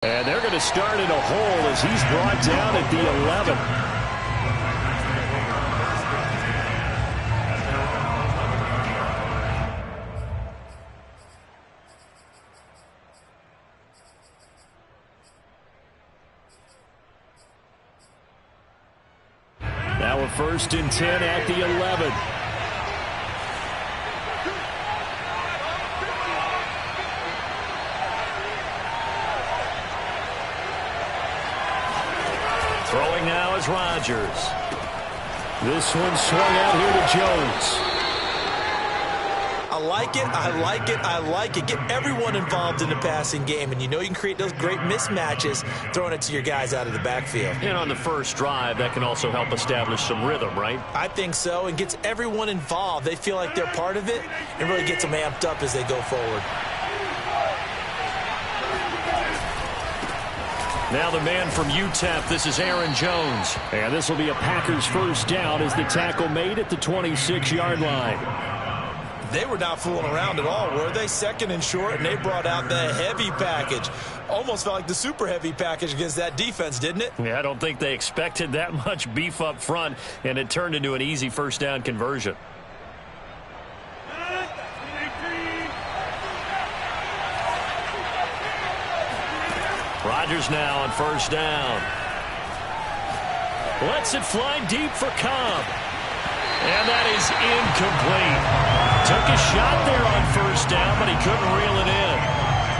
And they're going to start in a hole as he's brought down at the 11. Now a 1st and 10 at the 11. Throwing now is Rodgers. This one swung out here to Jones. I like it, I like it, I like it. Get everyone involved in the passing game, and you know you can create those great mismatches throwing it to your guys out of the backfield. And on the first drive, that can also help establish some rhythm, right? I think so, and gets everyone involved. They feel like they're part of it, and really gets them amped up as they go forward. Now the man from UTEP, this is Aaron Jones. And this will be a Packers first down as the tackle made at the 26-yard line. They were not fooling around at all, were they? 2nd and short, and they brought out the heavy package. Almost felt like the super heavy package against that defense, didn't it? Yeah, I don't think they expected that much beef up front, and it turned into an easy first down conversion. Rodgers now on first down. Lets it fly deep for Cobb. And that is incomplete. Took a shot there on first down, but he couldn't reel it in.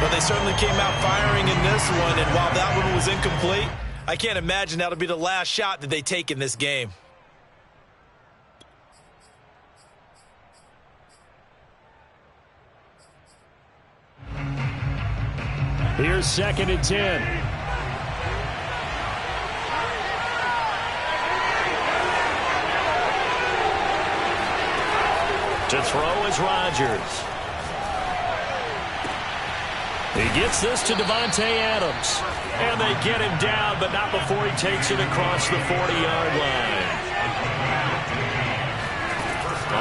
But they certainly came out firing in this one, and while that one was incomplete, I can't imagine that'll be the last shot that they take in this game. Here's 2nd and 10. To throw is Rodgers. He gets this to Devontae Adams. And they get him down, but not before he takes it across the 40-yard line.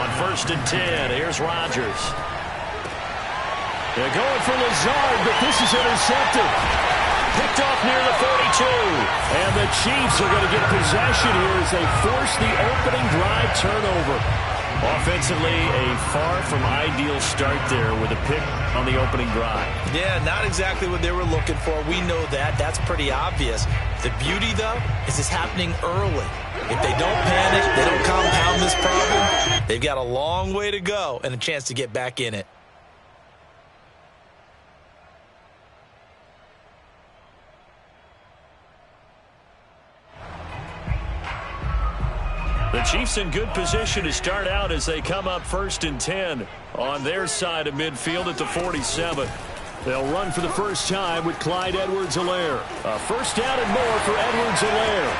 On 1st and 10, here's Rodgers. They're going for Lazard, but this is intercepted. Picked off near the 42. And the Chiefs are going to get possession here as they force the opening drive turnover. Offensively, a far from ideal start there with a pick on the opening drive. Yeah, not exactly what they were looking for. We know that. That's pretty obvious. The beauty, though, is it's happening early. If they don't panic, they don't compound this problem, they've got a long way to go and a chance to get back in it. The Chiefs in good position to start out as they come up 1st and 10 on their side of midfield at the 47. They'll run for the first time with Clyde Edwards-Helaire. A first down and more for Edwards-Helaire.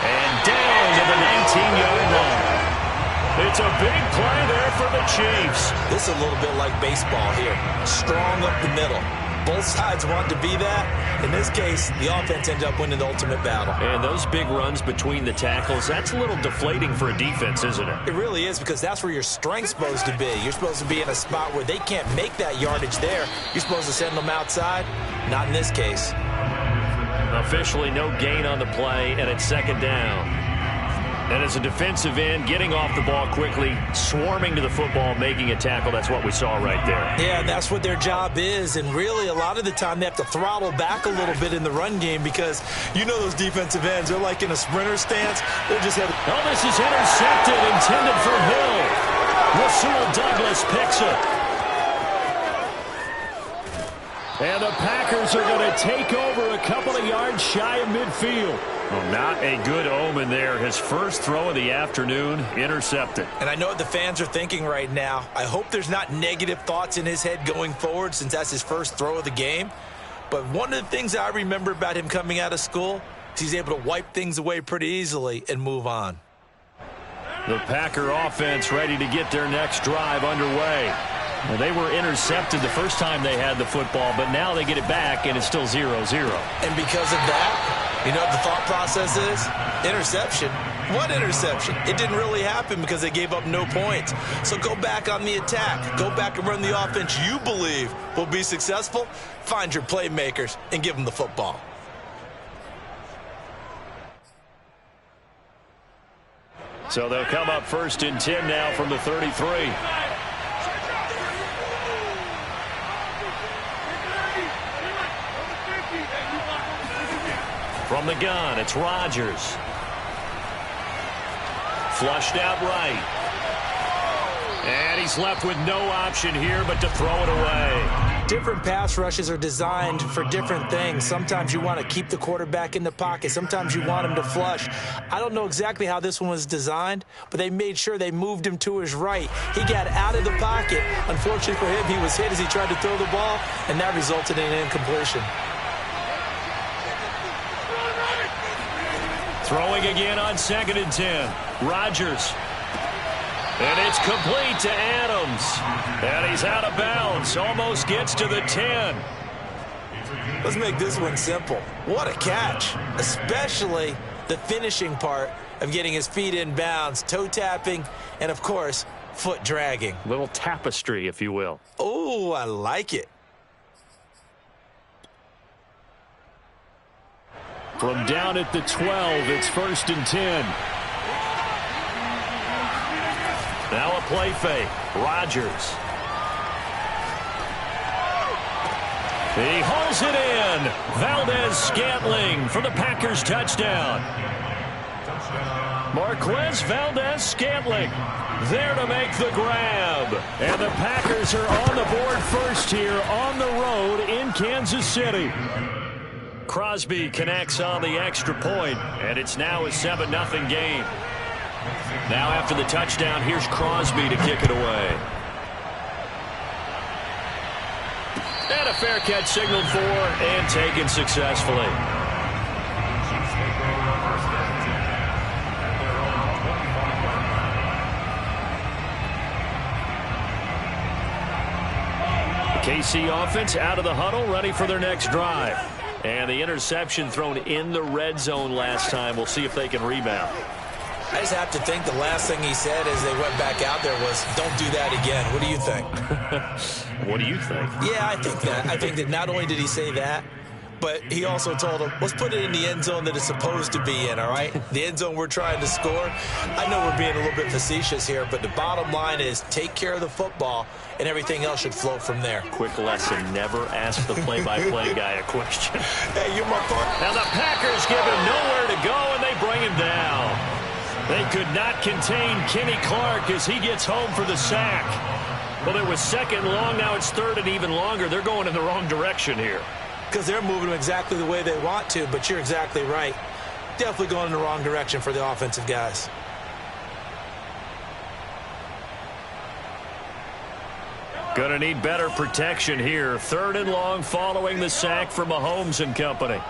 And down to the 19-yard line. It's a big play there for the Chiefs. This is a little bit like baseball here. Strong up the middle. Both sides want to be that. In this case, the offense ended up winning the ultimate battle. And those big runs between the tackles, that's a little deflating for a defense, isn't it? It really is, because that's where your strength's supposed to be. You're supposed to be in a spot where they can't make that yardage there. You're supposed to send them outside. Not in this case. Officially no gain on the play, and it's 2nd down. And as a defensive end, getting off the ball quickly, swarming to the football, making a tackle, that's what we saw right there. Yeah, that's what their job is. And really, a lot of the time, they have to throttle back a little bit in the run game because you know those defensive ends, they're like in a sprinter stance. They're just having... Oh, this is intercepted, intended for Hill. Rasul Douglas picks it. And the Packers are going to take over a couple of yards shy of midfield. Well, not a good omen there. His first throw of the afternoon, intercepted. And I know what the fans are thinking right now. I hope there's not negative thoughts in his head going forward since that's his first throw of the game. But one of the things I remember about him coming out of school is he's able to wipe things away pretty easily and move on. The Packer offense ready to get their next drive underway. Well, they were intercepted the first time they had the football, but now they get it back, and it's still 0-0. And because of that, you know what the thought process is? Interception. What interception? It didn't really happen because they gave up no points. So go back on the attack. Go back and run the offense you believe will be successful. Find your playmakers and give them the football. So they'll come up 1st and 10 now from the 33. From the gun, it's Rodgers. Flushed out right. And he's left with no option here but to throw it away. Different pass rushes are designed for different things. Sometimes you want to keep the quarterback in the pocket. Sometimes you want him to flush. I don't know exactly how this one was designed, but they made sure they moved him to his right. He got out of the pocket. Unfortunately for him, he was hit as he tried to throw the ball, and that resulted in an incompletion. Throwing again on 2nd and 10. Rodgers. And it's complete to Adams. And he's out of bounds. Almost gets to the 10. Let's make this one simple. What a catch. Especially the finishing part of getting his feet in bounds, toe tapping, and, of course, foot dragging. Little tapestry, if you will. Oh, I like it. From down at the 12, it's 1st and 10. Now a play fake. Rodgers. He hauls it in. Valdez-Scantling for the Packers touchdown. Marquez Valdez-Scantling there to make the grab. And the Packers are on the board first here on the road in Kansas City. Crosby connects on the extra point, and it's now a 7-0 game. Now after the touchdown, here's Crosby to kick it away. And a fair catch signaled for and taken successfully. The KC offense out of the huddle, ready for their next drive. And the interception thrown in the red zone last time. We'll see if they can rebound. I just have to think the last thing he said as they went back out there was, don't do that again. What do you think? What do you think? Yeah, I think that. I think that not only did he say that, but he also told him, let's put it in the end zone that it's supposed to be in, all right? The end zone we're trying to score. I know we're being a little bit facetious here, but the bottom line is take care of the football, and everything else should flow from there. Quick lesson, never ask the play-by-play guy a question. Hey, you're my partner. Now the Packers give him nowhere to go, and they bring him down. They could not contain Kenny Clark as he gets home for the sack. Well, it was 2nd and long. Now it's 3rd and even longer. They're going in the wrong direction here. Because they're moving exactly the way they want to, but you're exactly right. Definitely going in the wrong direction for the offensive guys. Gonna need better protection here. 3rd and long following the sack from Mahomes and company.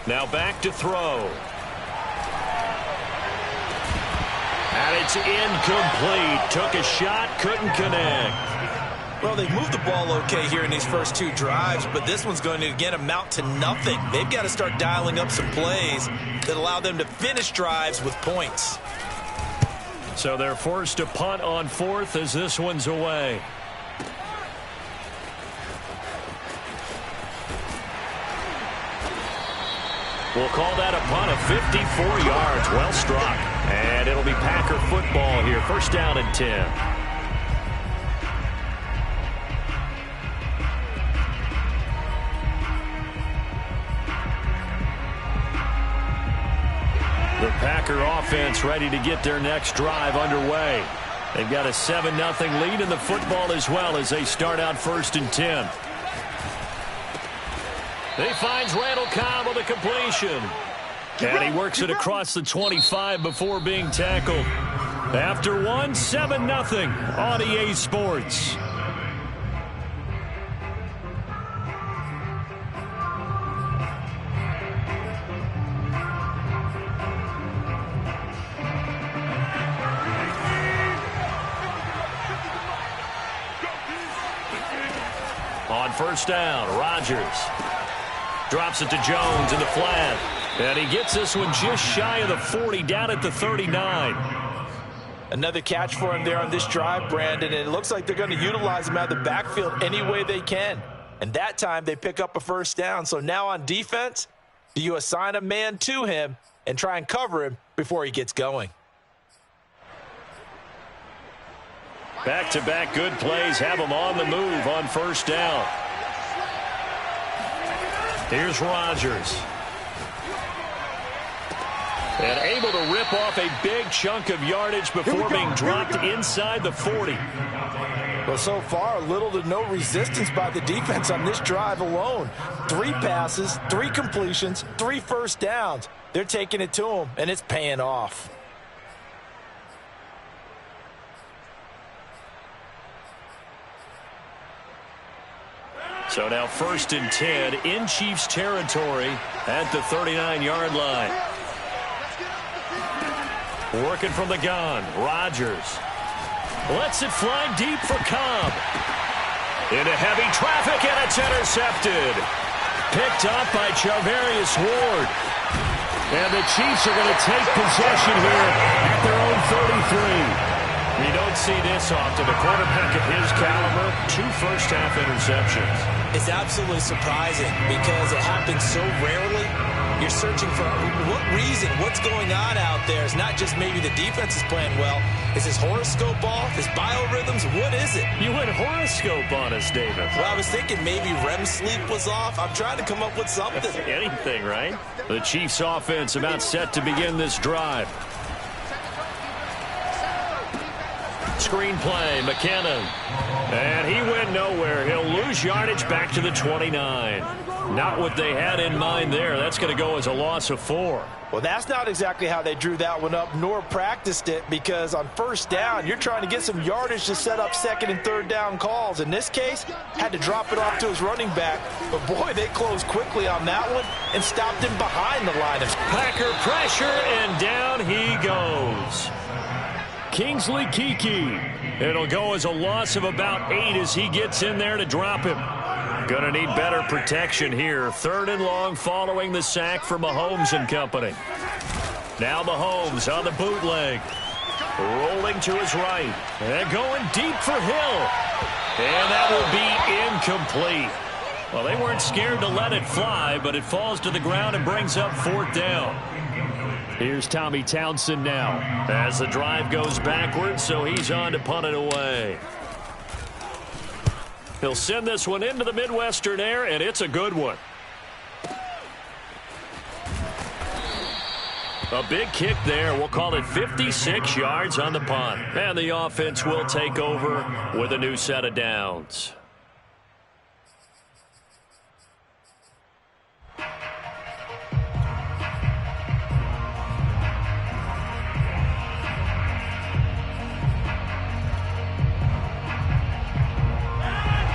Now back to throw. And it's incomplete. Took a shot, couldn't connect. Well, they've moved the ball okay here in these first 2 drives, but this one's going to, again, amount to nothing. They've got to start dialing up some plays that allow them to finish drives with points. So they're forced to punt on 4th as this one's away. We'll call that a punt of 54 yards. Well struck. And it'll be Packer football here. 1st down and 10. The Packer offense ready to get their next drive underway. They've got a 7-0 lead in the football as well as they start out 1st and 10. He finds Randall Cobb with a completion. And he works it across the 25 before being tackled. After one, 7-0 on EA Sports. first down. Rodgers drops it to Jones in the flat. And he gets this one just shy of the 40, down at the 39. Another catch for him there on this drive, Brandon, and it looks like they're going to utilize him out of the backfield any way they can. And that time they pick up a first down. So now on defense, do you assign a man to him and try and cover him before he gets going? Back-to-back good plays have him on the move on first down. Here's Rodgers. And able to rip off a big chunk of yardage before being dropped inside the 40. Well, so far, little to no resistance by the defense on this drive alone. 3 passes, 3 completions, 3 first downs. They're taking it to him, and it's paying off. So now 1st and 10 in Chiefs territory at the 39-yard line. Working from the gun, Rodgers lets it fly deep for Cobb. Into heavy traffic, and it's intercepted. Picked up by Charvarius Ward. And the Chiefs are going to take possession here at their own 33. You don't see this often. A quarterback of his caliber, 2 first-half interceptions. It's absolutely surprising because it happens so rarely. You're searching for what reason, what's going on out there. It's not just maybe the defense is playing well. Is his horoscope off? His biorhythms? What is it? You went horoscope on us, David. Well, I was thinking maybe REM sleep was off. I'm trying to come up with something. Anything, right? The Chiefs offense about set to begin this drive. Screen play, McKinnon. And he went nowhere. He'll lose yardage back to the 29. Not what they had in mind there. That's going to go as a loss of 4. Well, that's not exactly how they drew that one up, nor practiced it, because on first down, you're trying to get some yardage to set up 2nd and 3rd down calls. In this case, had to drop it off to his running back. But, boy, they closed quickly on that one and stopped him behind the line of Packer pressure, and down he goes. Kingsley Keke. It'll go as a loss of about 8 as he gets in there to drop him. Gonna need better protection here. 3rd and long following the sack for Mahomes and company. Now Mahomes on the bootleg. Rolling to his right. And going deep for Hill. And that will be incomplete. Well, they weren't scared to let it fly, but it falls to the ground and brings up 4th down. Here's Tommy Townsend now as the drive goes backwards, so he's on to punt it away. He'll send this one into the Midwestern air, and it's a good one. A big kick there. We'll call it 56 yards on the punt. And the offense will take over with a new set of downs.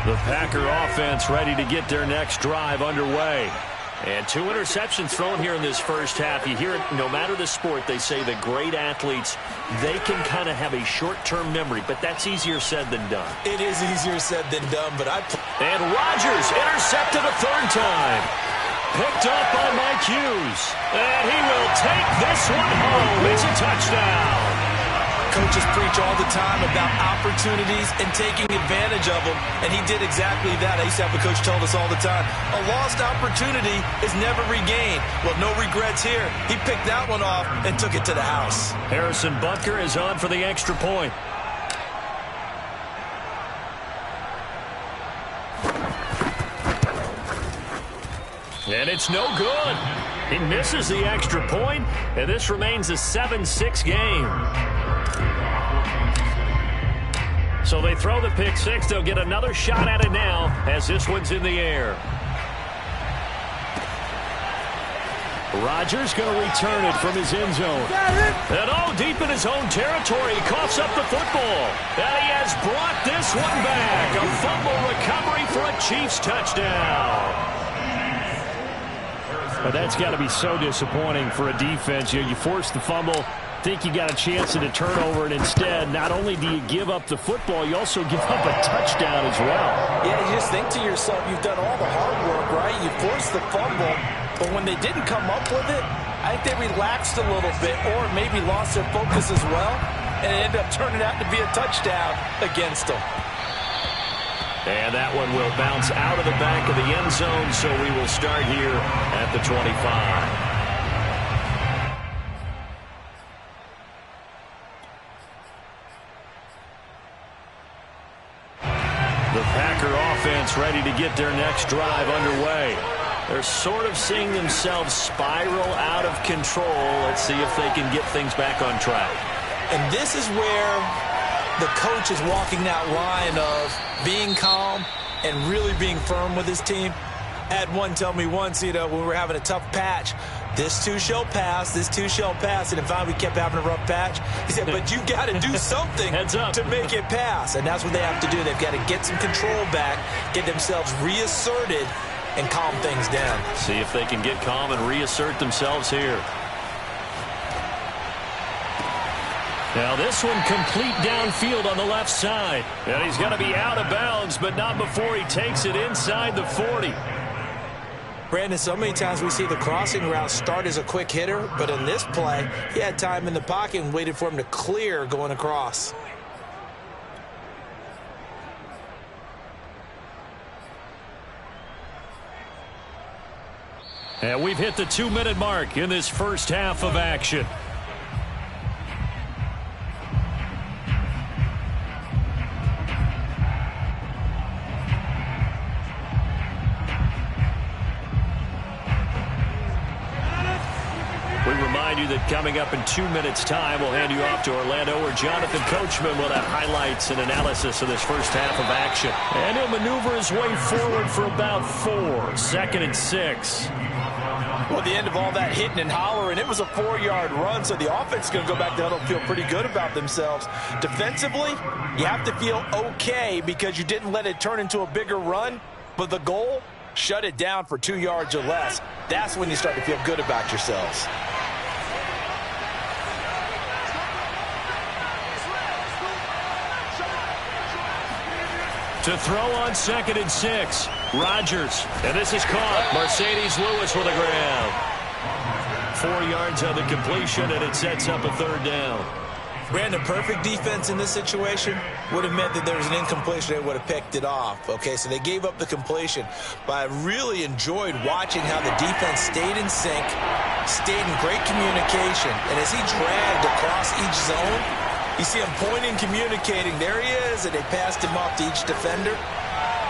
The Packer offense ready to get their next drive underway. And 2 interceptions thrown here in this first half. You hear it, no matter the sport, they say that great athletes, they can kind of have a short-term memory, but that's easier said than done. It is easier said than done, but And Rodgers intercepted a 3rd time. Picked up by Mike Hughes. And he will take this one home. It's a touchdown. Coaches preach all the time about opportunities and taking advantage of them, and he did exactly that. I used to have a coach tell us all the time, a lost opportunity is never regained. Well, no regrets here. He picked that one off and took it to the house. Harrison Butker is on for the extra point. And it's no good. He misses the extra point, and this remains a 7-6 game. So they throw the pick 6. They'll get another shot at it now as this one's in the air. Rodgers going to return it from his end zone. And deep in his own territory, he coughs up the football. And he has brought this one back. A fumble recovery for a Chiefs touchdown. But that's got to be so disappointing for a defense. You force the fumble, think you got a chance at a turnover, and instead, not only do you give up the football, you also give up a touchdown as well. Yeah, you just think to yourself, you've done all the hard work, right? You forced the fumble, but when they didn't come up with it, I think they relaxed a little bit or maybe lost their focus as well, and it ended up turning out to be a touchdown against them. And that one will bounce out of the back of the end zone, so we will start here at the 25. The Packer offense ready to get their next drive underway. They're sort of seeing themselves spiral out of control. Let's see if they can get things back on track. And this is where the coach is walking that line of being calm and really being firm with his team. I had one tell me once, when we were having a tough patch, this too shall pass, this too shall pass. And if we kept having a rough patch, he said, but you got to do something to make it pass. And that's what they have to do. They've got to get some control back, get themselves reasserted, and calm things down. See if they can get calm and reassert themselves here. Now this one complete downfield on the left side. And he's going to be out of bounds, but not before he takes it inside the 40. Brandon, so many times we see the crossing route start as a quick hitter, but in this play, he had time in the pocket and waited for him to clear going across. And we've hit the 2-minute mark in this first half of action. We remind you that coming up in 2 minutes' time, we'll hand you off to Orlando, where Jonathan Coachman will have highlights and analysis of this first half of action. And he'll maneuver his way forward for about 4. 2nd and 6. Well, at the end of all that hitting and hollering, it was a 4-yard run, so the offense is going to go back to huddle and feel pretty good about themselves. Defensively, you have to feel okay because you didn't let it turn into a bigger run, but the goal, shut it down for 2 yards or less. That's when you start to feel good about yourselves. To throw on 2nd and 6. Rodgers. And this is caught. Mercedes Lewis with a grab. 4 yards on the completion, and it sets up a 3rd down. Brandon, perfect defense in this situation would have meant that there was an incompletion. They would have picked it off. Okay, so they gave up the completion. But I really enjoyed watching how the defense stayed in sync, stayed in great communication. And as he dragged across each zone, you see him pointing, communicating. There he is, and they passed him off to each defender.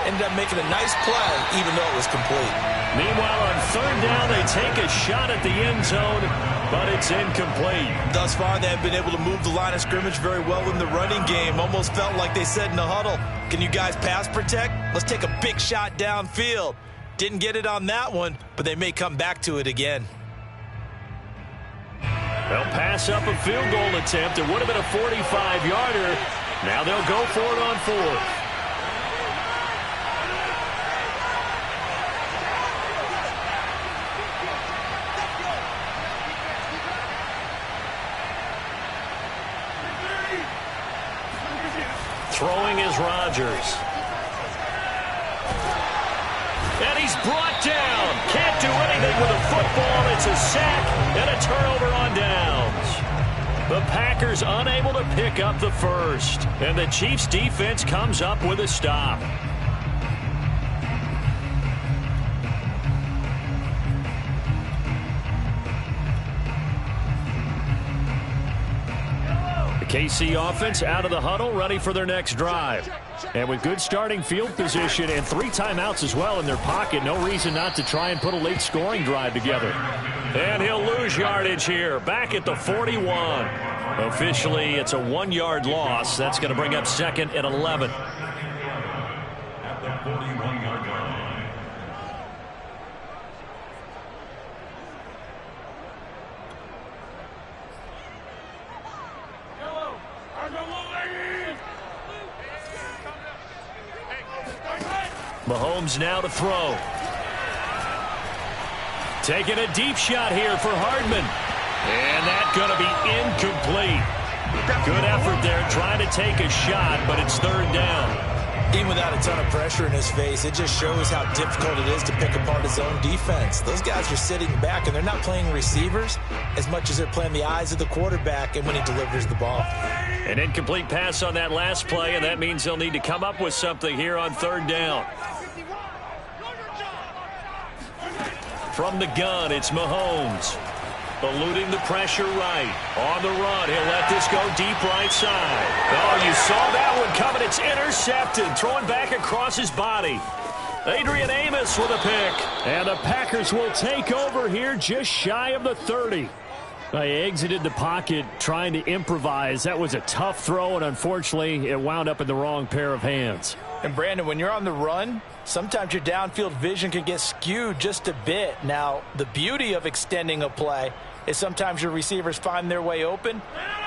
Ended up making a nice play, even though it was complete. Meanwhile, on 3rd down, they take a shot at the end zone, but it's incomplete. Thus far, they have been able to move the line of scrimmage very well in the running game. Almost felt like they said in the huddle, can you guys pass protect? Let's take a big shot downfield. Didn't get it on that one, but they may come back to it again. They'll pass up a field goal attempt. It would have been a 45-yarder. Now they'll go for it on 4th. Throwing is Rodgers. And he's brought down. Can't do anything with a football. It's a sack and a turnover on downs. The Packers unable to pick up the first. And the Chiefs defense comes up with a stop. KC offense out of the huddle, ready for their next drive. And with good starting field position and 3 timeouts as well in their pocket, no reason not to try and put a late scoring drive together. And he'll lose yardage here, back at the 41. Officially, it's a 1-yard loss. That's going to bring up 2nd and 11. At the 41-yard line. Mahomes now to throw. Taking a deep shot here for Hardman. And that's going to be incomplete. Good effort there, trying to take a shot, but it's third down. Even without a ton of pressure in his face, it just shows how difficult it is to pick apart his own defense. Those guys are sitting back, and they're not playing receivers as much as they're playing the eyes of the quarterback and when he delivers the ball. An incomplete pass on that last play, and that means they'll need to come up with something here on third down. From the gun, it's Mahomes. Eluding the pressure right. On the run, he'll let this go deep right side. Oh, you saw that one coming. It's intercepted. Throwing back across his body. Adrian Amos with a pick. And the Packers will take over here just shy of the 30. They exited the pocket trying to improvise. That was a tough throw, and unfortunately, it wound up in the wrong pair of hands. And, Brandon, when you're on the run, sometimes your downfield vision can get skewed just a bit. Now, the beauty of extending a play is sometimes your receivers find their way open,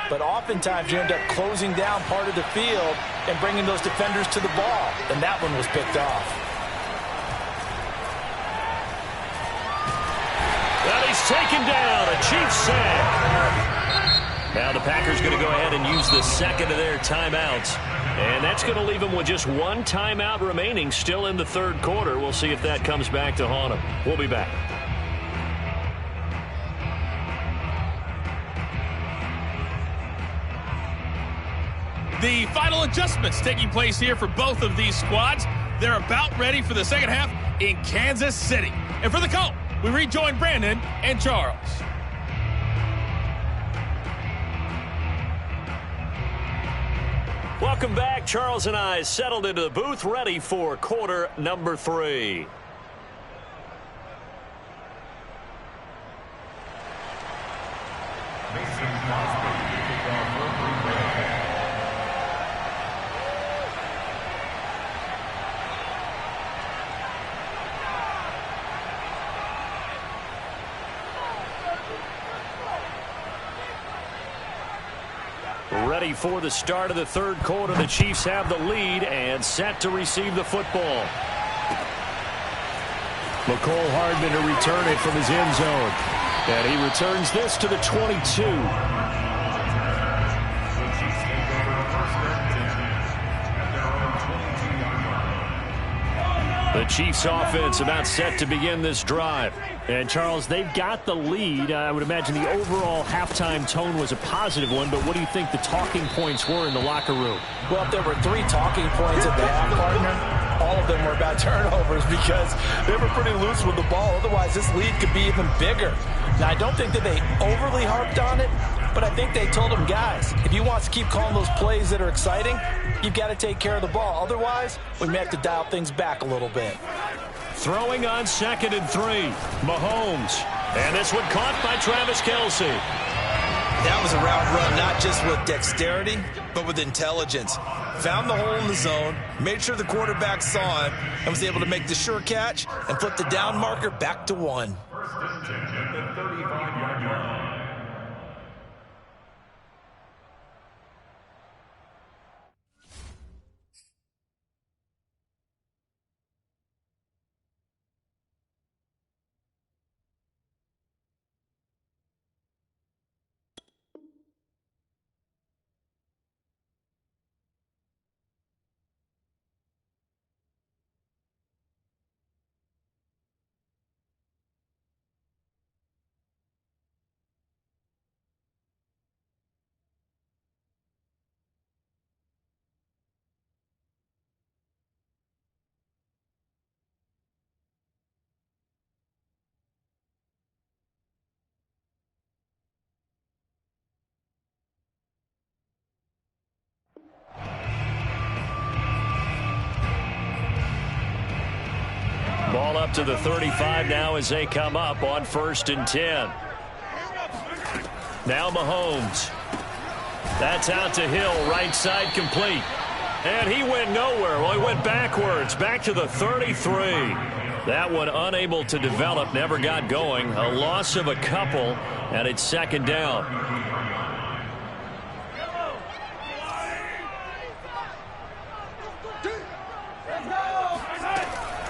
but oftentimes you end up closing down part of the field and bringing those defenders to the ball, and that one was picked off. Well, he's taken down, a Chiefs sack. Now the Packers going to go ahead and use the second of their timeouts, and that's going to leave them with just one timeout remaining still in the third quarter. We'll see if that comes back to haunt them. We'll be back. The final adjustments taking place here for both of these squads. They're about ready for the second half in Kansas City. And for the call, we rejoin Brandon and Charles. Welcome back. Charles and I settled into the booth, ready for quarter number 3. Ready for the start of the third quarter. The Chiefs have the lead and set to receive the football. McCole Hardman to return it from his end zone. And he returns this to the 22. The Chiefs offense about set to begin this drive. And, Charles, they've got the lead. I would imagine the overall halftime tone was a positive one, but what do you think the talking points were in the locker room? Well, if there were 3 talking points at the half, partner, all of them were about turnovers because they were pretty loose with the ball. Otherwise, this lead could be even bigger. Now, I don't think that they overly harped on it, but I think they told them, guys, if you want to keep calling those plays that are exciting, you've got to take care of the ball. Otherwise, we may have to dial things back a little bit. Throwing on 2nd and 3. Mahomes. And this one caught by Travis Kelce. That was a route run, not just with dexterity, but with intelligence. Found the hole in the zone, made sure the quarterback saw him, and was able to make the sure catch and flip the down marker back to 1. Ball up to the 35 now as they come up on 1st and 10. Now Mahomes. That's out to Hill, right side complete. And he went nowhere. Well, he went backwards, back to the 33. That one unable to develop, never got going. A loss of a couple, and it's 2nd down.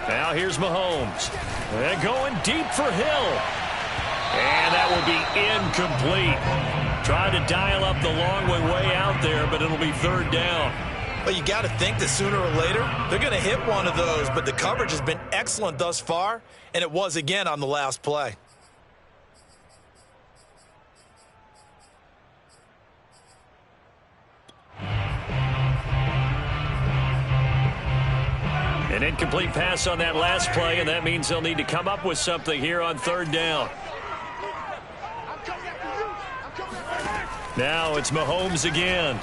Now here's Mahomes. And going deep for Hill. And that will be incomplete. Trying to dial up the long way out there, but it'll be third down. Well, you got to think that sooner or later, they're going to hit one of those, but the coverage has been excellent thus far, and it was again on the last play. An incomplete pass on that last play, and that means they'll need to come up with something here on third down. Now it's Mahomes again.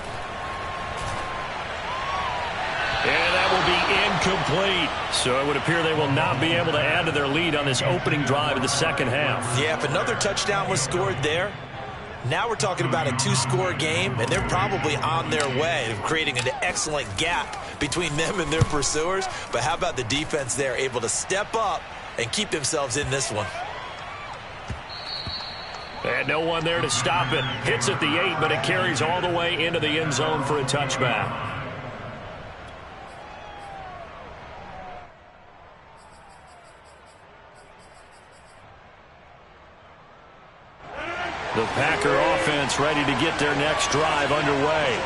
And that will be incomplete. So it would appear they will not be able to add to their lead on this opening drive of the second half. Yeah, if another touchdown was scored there, now we're talking about a two-score game, and they're probably on their way of creating an excellent gap between them and their pursuers. But how about the defense there, able to step up and keep themselves in this one? And no one there to stop it. Hits at the 8, but it carries all the way into the end zone for a touchback. The Packer offense ready to get their next drive underway.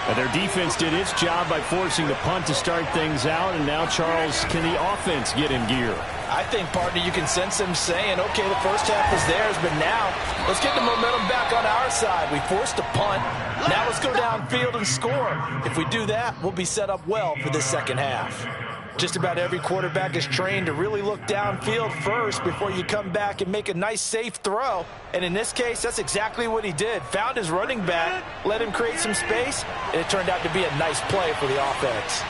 And their defense did its job by forcing the punt to start things out. And now, Charles, can the offense get in gear? I think, partner, you can sense them saying, okay, the first half was theirs, but now let's get the momentum back on our side. We forced a punt. Now let's go downfield and score. If we do that, we'll be set up well for the second half. Just about every quarterback is trained to really look downfield first before you come back and make a nice, safe throw. And in this case, that's exactly what he did. Found his running back, let him create some space, and it turned out to be a nice play for the offense.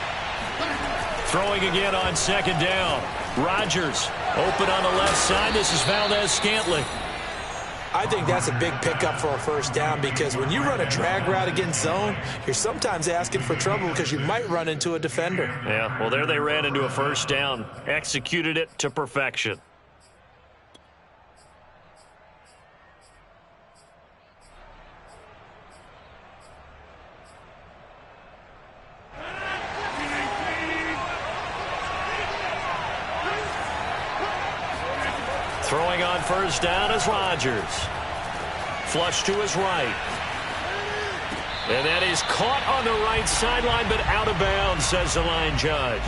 Throwing again on second down. Rodgers open on the left side. This is Valdez-Scantling. I think that's a big pickup for a first down because when you run a drag route against zone, you're sometimes asking for trouble because you might run into a defender. Yeah, well, there they ran into a first down. Executed it to perfection. Throwing on first down is Rodgers. Flush to his right. And that is caught on the right sideline, but out of bounds, says the line judge.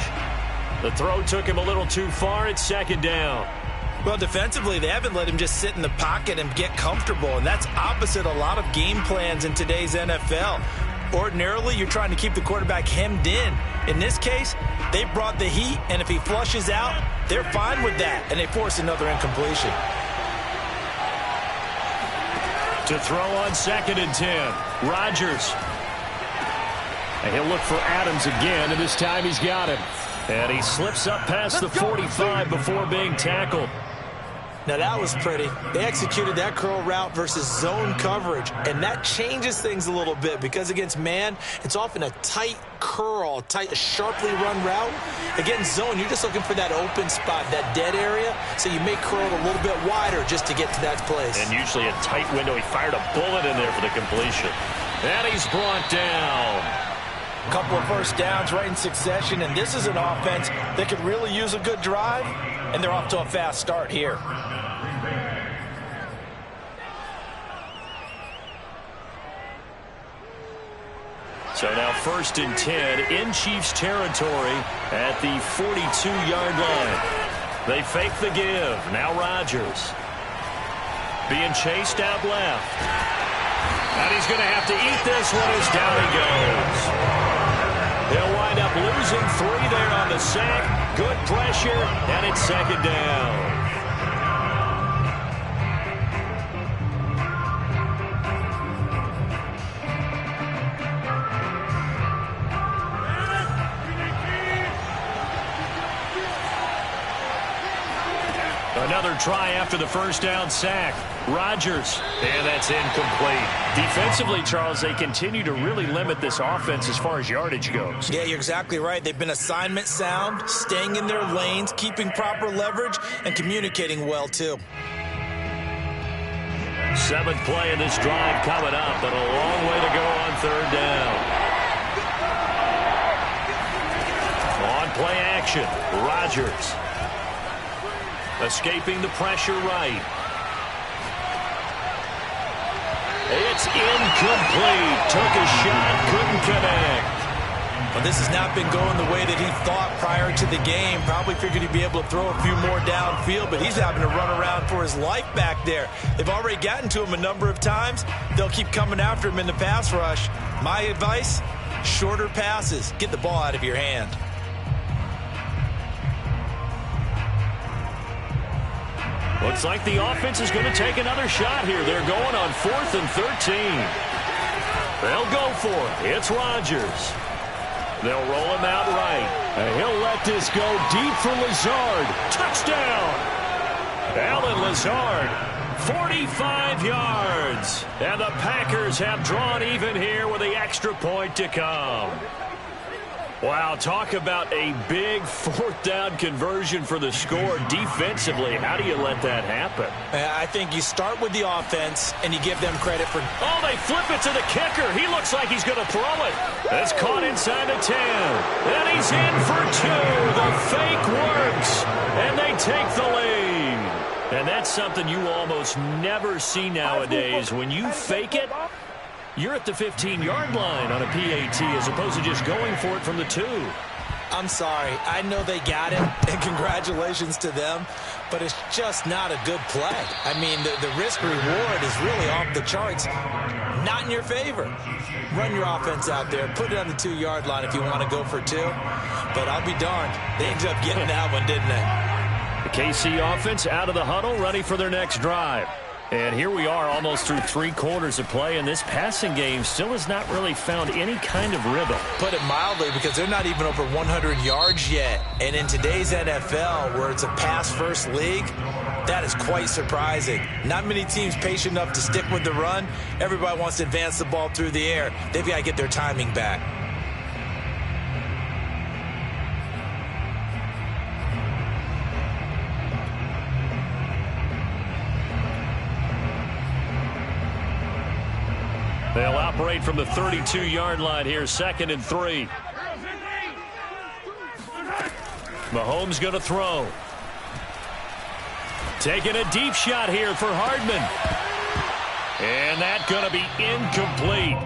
The throw took him a little too far. It's second down. Well, defensively, they haven't let him just sit in the pocket and get comfortable, and that's opposite a lot of game plans in today's NFL. Ordinarily, you're trying to keep the quarterback hemmed in. In this case, they brought the heat, and if he flushes out, they're fine with that, and they force another incompletion. To throw on second and 10, Rodgers. And he'll look for Adams again, and this time he's got him. And he slips up past the 45 before being tackled. Now, that was pretty. They executed that curl route versus zone coverage, and that changes things a little bit because against man, it's often a tight curl, a sharply run route. Against zone, you're just looking for that open spot, that dead area, so you may curl it a little bit wider just to get to that place. And usually a tight window. He fired a bullet in there for the completion. And he's brought down. A couple of first downs right in succession, and this is an offense that could really use a good drive, and they're off to a fast start here. So now first and 10 in Chiefs territory at the 42-yard line. They fake the give. Now Rodgers being chased out left. And he's going to have to eat this one as down he goes. They'll wind up losing 3 there on the sack. Good pressure, and it's second down. Another try after the first down sack. Rodgers, and that's incomplete. Defensively, Charles, they continue to really limit this offense as far as yardage goes. Yeah, you're exactly right. They've been assignment sound, staying in their lanes, keeping proper leverage, and communicating well, too. 7th play of this drive coming up, but a long way to go on third down. On play action, Rodgers. Escaping the pressure right. It's incomplete. Took a shot, couldn't connect. Well, this has not been going the way that he thought prior to the game. Probably figured he'd be able to throw a few more downfield, but he's having to run around for his life back there. They've already gotten to him a number of times. They'll keep coming after him in the pass rush. My advice, shorter passes. Get the ball out of your hand. Looks like the offense is going to take another shot here. They're going on 4th and 13. They'll go for it. It's Rodgers. They'll roll him out right. And he'll let this go deep for Lazard. Touchdown! Allen Lazard, 45 yards. And the Packers have drawn even here with the extra point to come. Wow, talk about a big 4th down conversion for the score defensively. How do you let that happen? I think you start with the offense and you give them credit for... Oh, they flip it to the kicker. He looks like he's going to throw it. It's caught inside the 10. And he's in for 2. The fake works. And they take the lead. And that's something you almost never see nowadays. When you fake it, you're at the 15-yard line on a PAT as opposed to just going for it from the 2. I'm sorry. I know they got it, and congratulations to them, but it's just not a good play. I mean, the risk-reward is really off the charts. Not in your favor. Run your offense out there. Put it on the 2-yard line if you want to go for 2. But I'll be darned. They ended up getting that one, didn't they? The KC offense out of the huddle, ready for their next drive. And here we are almost through 3 quarters of play, and this passing game still has not really found any kind of rhythm. Put it mildly, because they're not even over 100 yards yet. And in today's NFL, where it's a pass-first league, that is quite surprising. Not many teams patient enough to stick with the run. Everybody wants to advance the ball through the air. They've got to get their timing back. They'll operate from the 32-yard line here, 2nd and 3. Mahomes going to throw. Taking a deep shot here for Hardman. And that's going to be incomplete.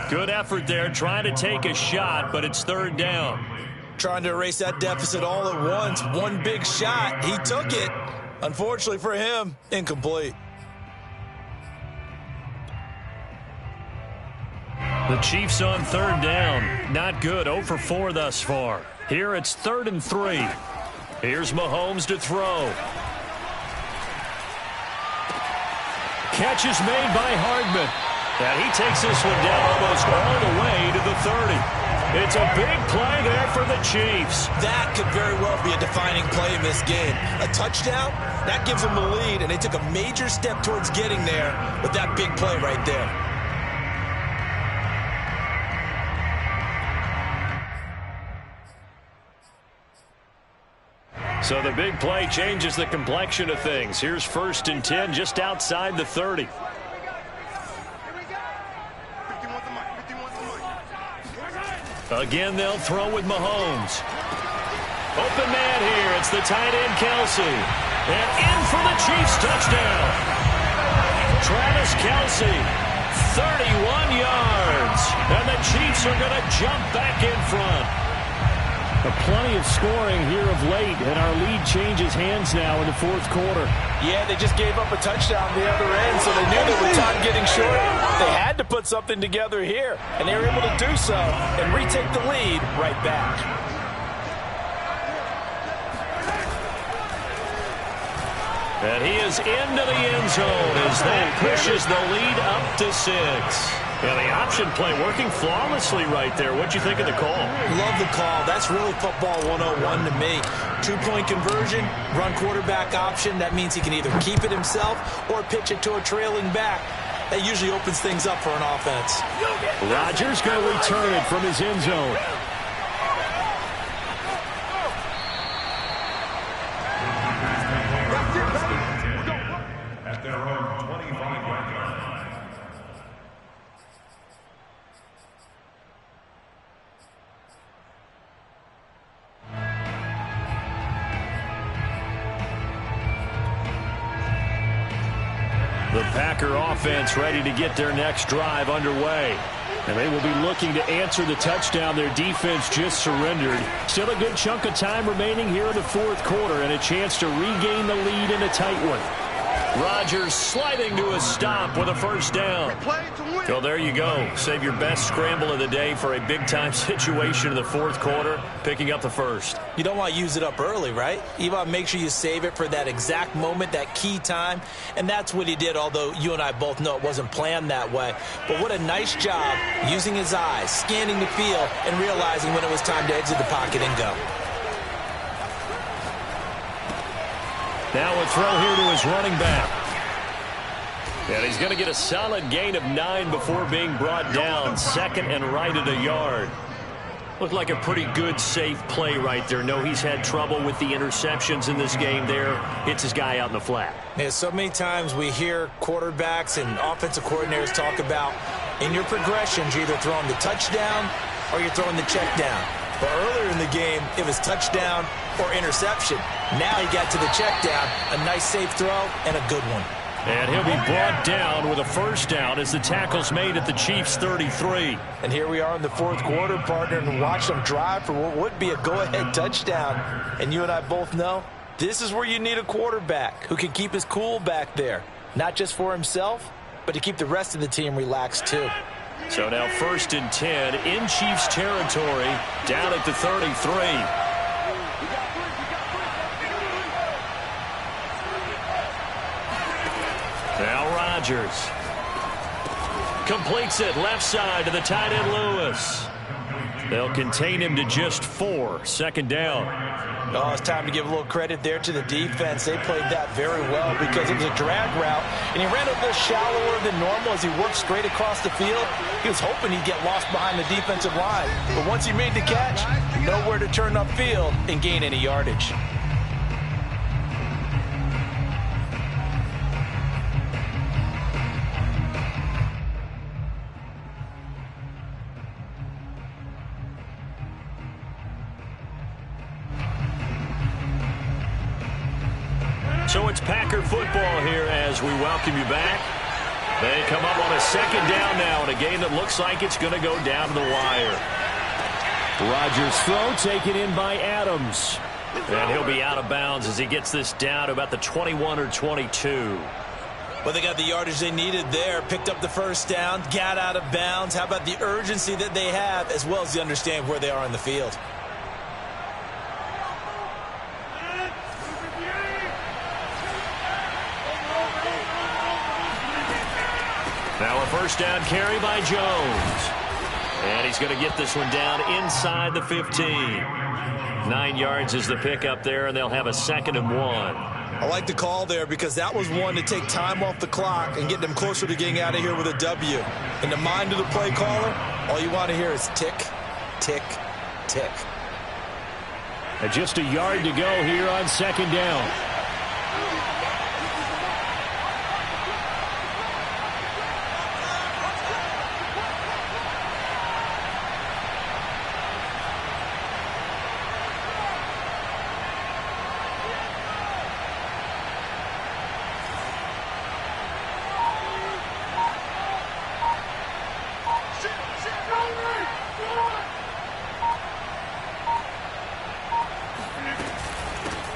Good effort there, trying to take a shot, but it's 3rd down. Trying to erase that deficit all at once. One big shot. He took it. Unfortunately for him, incomplete. The Chiefs on 3rd down. Not good. 0 for 4 thus far. Here it's 3rd and 3. Here's Mahomes to throw. Catch is made by Hardman. And he takes this one down almost all the way to the 30. It's a big play there for the Chiefs. That could very well be a defining play in this game. A touchdown, that gives them the lead, and they took a major step towards getting there with that big play right there. So the big play changes the complexion of things. Here's 1st and 10 just outside the 30. Again, they'll throw with Mahomes. Open man here. It's the tight end, Kelsey. And in for the Chiefs touchdown. Travis Kelsey, 31 yards. And the Chiefs are going to jump back in front. Plenty of scoring here of late, and our lead changes hands now in the 4th quarter. Yeah, they just gave up a touchdown the other end, so they knew that with time getting short, they had to put something together here, and they were able to do so and retake the lead right back. And he is into the end zone as that pushes the lead up to 6. Yeah, the option play working flawlessly right there. What'd you think of the call? Love the call. That's really football 101 to me. 2-point conversion, run quarterback option. That means he can either keep it himself or pitch it to a trailing back. That usually opens things up for an offense. Rodgers going to return it from his end zone. At their own 25-yard line. The Packer offense ready to get their next drive underway. And they will be looking to answer the touchdown their defense just surrendered. Still a good chunk of time remaining here in the fourth quarter and a chance to regain the lead in a tight one. Rodgers sliding to a stop with a first down. So there you go. Save your best scramble of the day for a big-time situation in the fourth quarter, picking up the first. You don't want to use it up early, right? You want to make sure you save it for that exact moment, that key time. And that's what he did, although you and I both know it wasn't planned that way. But what a nice job using his eyes, scanning the field, and realizing when it was time to exit the pocket and go. Now a throw here to his running back. And he's going to get a solid gain of 9 before being brought down. Second and right at a yard. Looked like a pretty good, safe play right there. No, he's had trouble with the interceptions in this game there. Hits his guy out in the flat. Yeah, so many times we hear quarterbacks and offensive coordinators talk about in your progressions, you're either throwing the touchdown or you're throwing the check down. But earlier in the game, it was touchdown or interception. Now he got to the check down, a nice safe throw, and a good one. And he'll be brought down with a first down as the tackle's made at the Chiefs' 33. And here we are in the fourth quarter, partner, and watch them drive for what would be a go-ahead touchdown. And you and I both know this is where you need a quarterback who can keep his cool back there, not just for himself, but to keep the rest of the team relaxed too. So now 1st and 10 in Chiefs territory, down at the 33. Now Rodgers completes it left side to the tight end Lewis. They'll contain him to just 4. 2nd down. Oh, it's time to give a little credit there to the defense. They played that very well because it was a drag route, and he ran a little shallower than normal as he worked straight across the field. He was hoping he'd get lost behind the defensive line, but once he made the catch, nowhere to turn upfield and gain any yardage. So it's Packer football here as we welcome you back. They come up on a 2nd down now in a game that looks like it's going to go down to the wire. Rodgers' throw taken in by Adams. And he'll be out of bounds as he gets this down to about the 21 or 22. Well, they got the yardage they needed there, picked up the first down, got out of bounds. How about the urgency that they have as well as the understand where they are on the field? Now a first down carry by Jones. And he's going to get this one down inside the 15. 9 yards is the pickup there, and they'll have a 2nd and 1. I like the call there because that was one to take time off the clock and get them closer to getting out of here with a W. In the mind of the play caller, all you want to hear is tick, tick, tick. And just a yard to go here on 2nd down.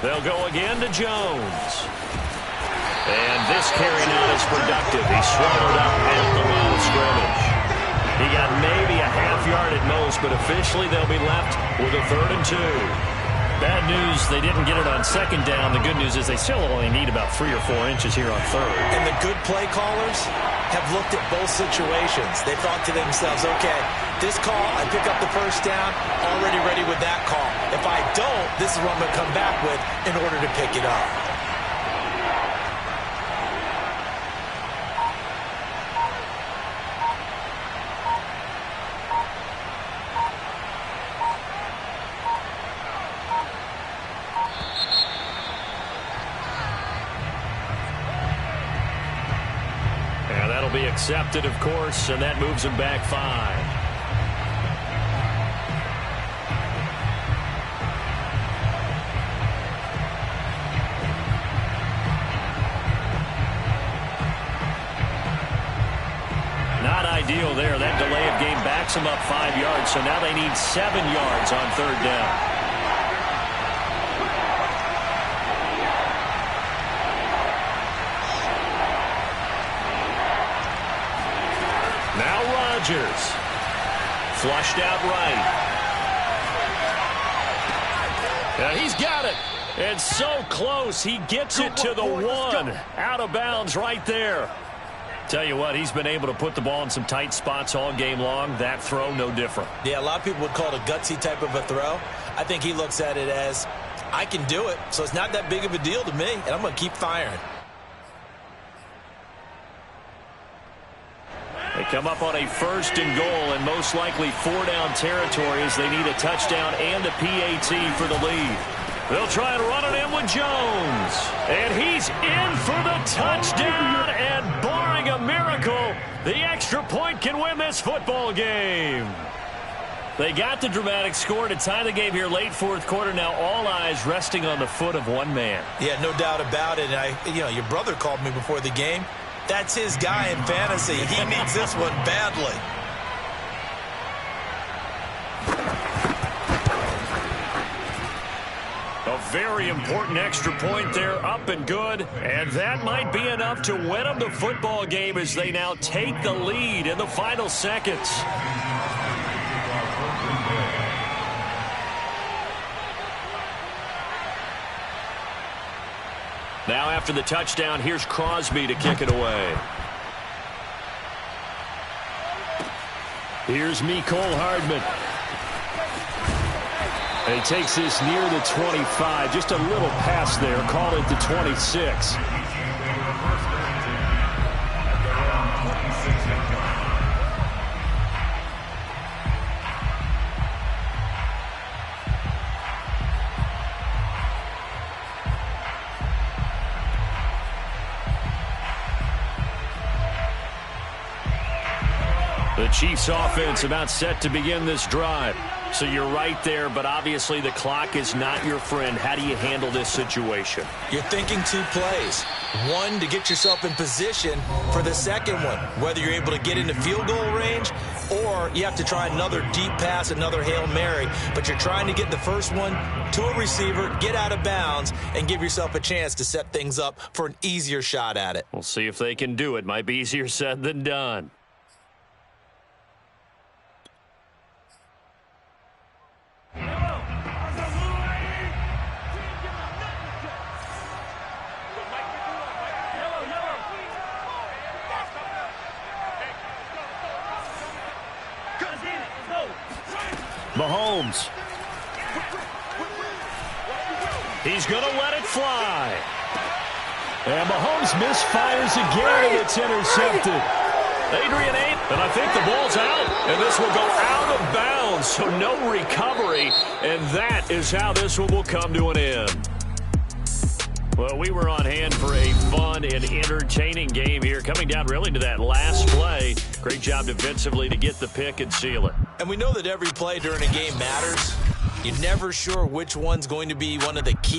They'll go again to Jones. And this carry not as productive. He's swallowed up at the line of scrimmage. He got maybe a half yard at most, but officially they'll be left with a 3rd and 2. Bad news, they didn't get it on 2nd down. The good news is they still only need about 3 or 4 inches here on 3rd. And the good play callers have looked at both situations. They thought to themselves, okay, this call, I pick up the first down, already ready with that call. If I don't, this is what I'm going to come back with in order to pick it up. And that'll be accepted, of course, and that moves him back 5. deal there. That delay of game backs them up 5 yards, so now they need 7 yards on third down. Now Rodgers. Flushed out right. Yeah, he's got it. And so close. He gets it to the 1. Out of bounds right there. Tell you what, he's been able to put the ball in some tight spots all game long. That throw, no different. Yeah, a lot of people would call it a gutsy type of a throw. I think he looks at it as, I can do it, so it's not that big of a deal to me, and I'm going to keep firing. They come up on a 1st and goal, and most likely 4-down territory as they need a touchdown and a PAT for the lead. They'll try and run it in with Jones. And he's in for the touchdown. And barring a miracle, the extra point can win this football game. They got the dramatic score to tie the game here late 4th quarter. Now all eyes resting on the foot of one man. Yeah, no doubt about it. Your brother called me before the game. That's his guy in fantasy. He needs this one badly. A very important extra point there, up and good. And that might be enough to win them the football game as they now take the lead in the final seconds. Now after the touchdown, here's Crosby to kick it away. Here's Mecole Hardman. And he takes this near the 25. Just a little pass there. Call it the 26. The Chiefs offense about set to begin this drive. So you're right there, but obviously the clock is not your friend. How do you handle this situation? You're thinking 2 plays. One, to get yourself in position for the second one, whether you're able to get into field goal range or you have to try another deep pass, another Hail Mary. But you're trying to get the first one to a receiver, get out of bounds, and give yourself a chance to set things up for an easier shot at it. We'll see if they can do it. Might be easier said than done. Mahomes. He's going to let it fly. And Mahomes misfires again, and it's intercepted. Adrian Amos, and I think the ball's out, and this will go out of bounds, so no recovery, and that is how this one will come to an end. Well, we were on hand for a fun and entertaining game here, coming down really to that last play. Great job defensively to get the pick and seal it. And we know that every play during a game matters. You're never sure which one's going to be one of the key